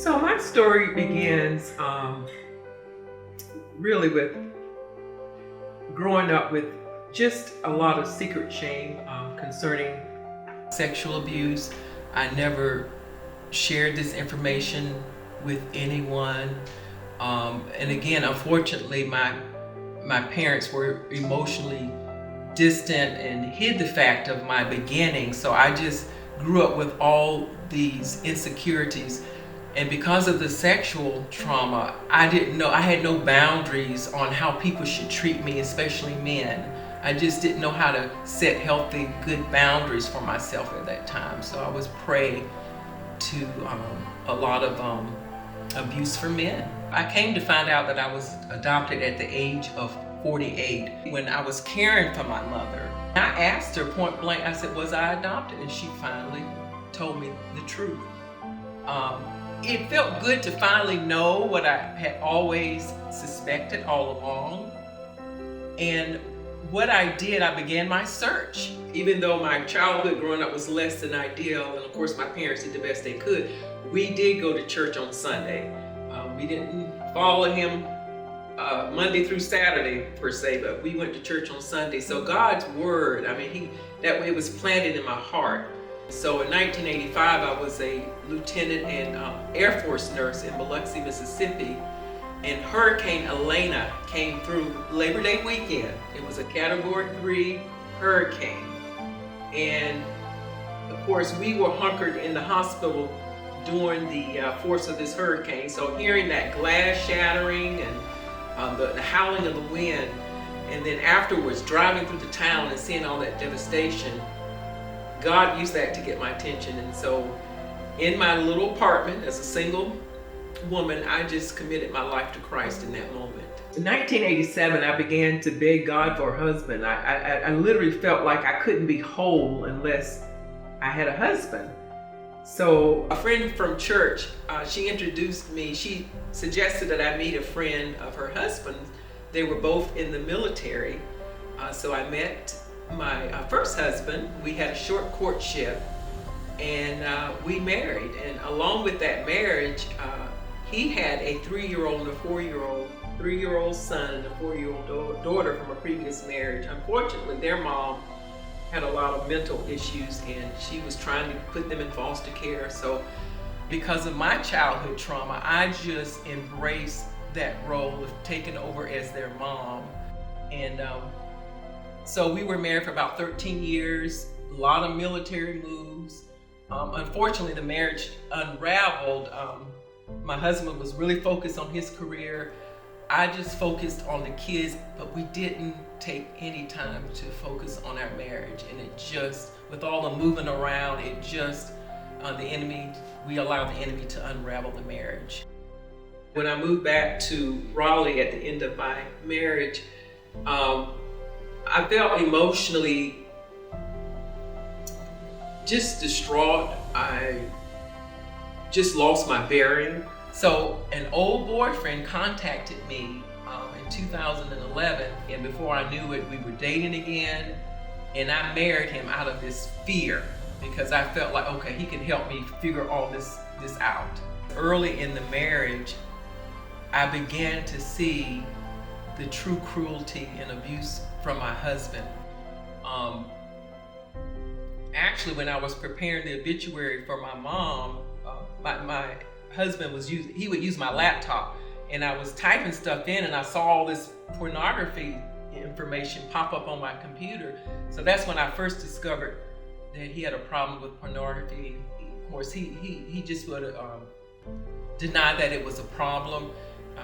So my story begins really with growing up with just a lot of secret shame concerning sexual abuse. I never shared this information with anyone. And again, unfortunately, my parents were emotionally distant and hid the fact of my beginning. So I just grew up with all these insecurities. And because of the sexual trauma, I didn't know, I had no boundaries on how people should treat me, especially men. I just didn't know how to set healthy, good boundaries for myself at that time. So I was prey to a lot of abuse from men. I came to find out that I was adopted at the age of 48 when I was caring for my mother. I asked her point blank, I said, was I adopted? And she finally told me the truth. It felt good to finally know what I had always suspected all along. And what I did, I began my search. Even though my childhood growing up was less than ideal, and of course my parents did the best they could, we did go to church on Sunday. We didn't follow him Monday through Saturday per se, but we went to church on Sunday. So God's word, that way it was planted in my heart. So in 1985, I was a lieutenant and Air Force nurse in Biloxi, Mississippi, and Hurricane Elena came through Labor Day weekend. It was a Category 3 hurricane. And of course, we were hunkered in the hospital during the force of this hurricane. So hearing that glass shattering and the howling of the wind, and then afterwards driving through the town and seeing all that devastation, God used that to get my attention. And so in my little apartment as a single woman, I just committed my life to Christ in that moment. In 1987, I began to beg God for a husband. I literally felt like I couldn't be whole unless I had a husband. So a friend from church, she introduced me. She suggested that I meet a friend of her husband. They were both in the military. So I met my first husband. We had a short courtship and we married. And along with that marriage, he had a 3-year-old and a 4-year-old, 3-year-old son and a 4-year-old daughter from a previous marriage. Unfortunately, their mom had a lot of mental issues and she was trying to put them in foster care. So because of my childhood trauma, I just embraced that role of taking over as their mom. And so we were married for about 13 years, a lot of military moves. Unfortunately, the marriage unraveled. My husband was really focused on his career. I just focused on the kids, but we didn't take any time to focus on our marriage. And it just, with all the moving around, it just, we allowed the enemy to unravel the marriage. When I moved back to Raleigh at the end of my marriage, I felt emotionally just distraught. I just lost my bearing. So an old boyfriend contacted me in 2011, and before I knew it, we were dating again, and I married him out of this fear because I felt like, okay, he can help me figure all this out. Early in the marriage, I began to see the true cruelty and abuse from my husband. Actually, when I was preparing the obituary for my mom, my husband would use my laptop, and I was typing stuff in and I saw all this pornography information pop up on my computer. So that's when I first discovered that he had a problem with pornography. Of course, he just would deny that it was a problem.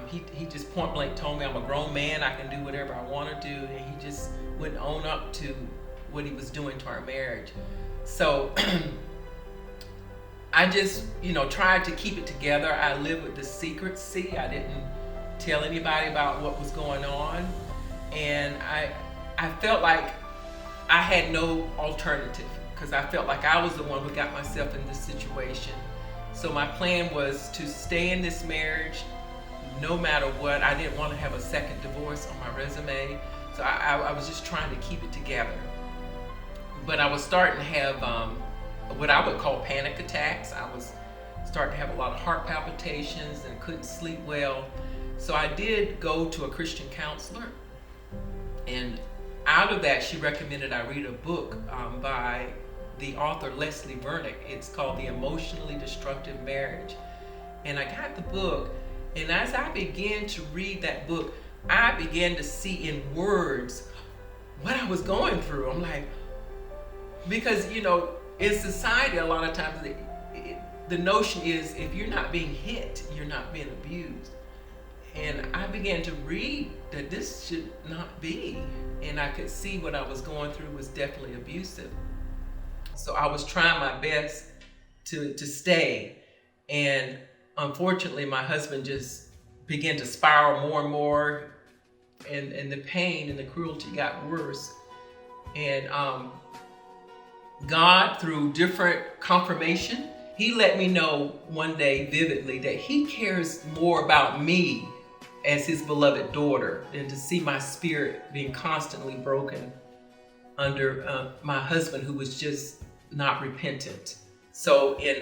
He just point blank told me, I'm a grown man, I can do whatever I want to do, and he just wouldn't own up to what he was doing to our marriage. So I just, tried to keep it together. I lived with the secrecy. I didn't tell anybody about what was going on. And I felt like I had no alternative because I felt like I was the one who got myself in this situation. So my plan was to stay in this marriage no matter what. I didn't want to have a second divorce on my resume. So I was just trying to keep it together. But I was starting to have what I would call panic attacks. I was started to have a lot of heart palpitations and couldn't sleep well. So I did go to a Christian counselor, and out of that, she recommended I read a book by the author Leslie Vernick. It's called The Emotionally Destructive Marriage. And I got the book, and as I began to read that book, I began to see in words what I was going through. I'm like, because in society, a lot of times the notion is if you're not being hit, you're not being abused. And I began to read that this should not be. And I could see what I was going through was definitely abusive. So I was trying my best to stay. And unfortunately, my husband just began to spiral more and more. And the pain and the cruelty got worse. And God, through different confirmation, he let me know one day vividly that he cares more about me as his beloved daughter than to see my spirit being constantly broken under my husband, who was just not repentant. So in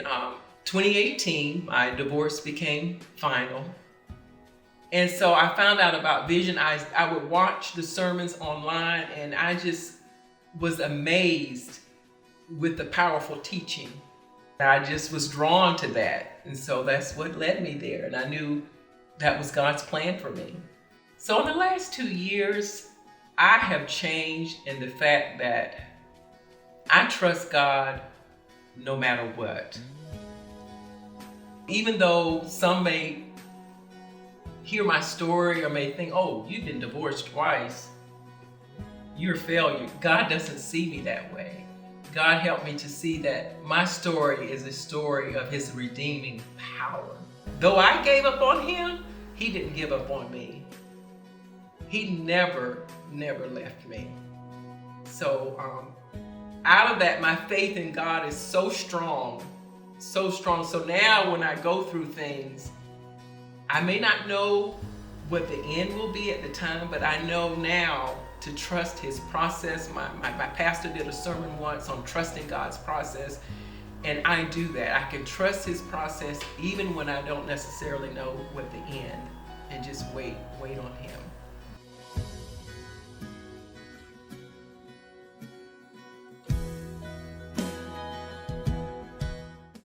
2018, my divorce became final. And so I found out about vision. I would watch the sermons online, and I just was amazed with the powerful teaching. I just was drawn to that. And so that's what led me there. And I knew that was God's plan for me. So in the last 2 years, I have changed in the fact that I trust God no matter what. Even though some may hear my story or may think, oh, you've been divorced twice, you're a failure. God doesn't see me that way. God helped me to see that my story is a story of his redeeming power. Though I gave up on him, he didn't give up on me. He never left me. So out of that, my faith in God is so strong, so strong. So now when I go through things, I may not know what the end will be at the time, but I know now to trust his process. My pastor did a sermon once on trusting God's process, and I do that. I can trust his process even when I don't necessarily know what the end, and just wait on him.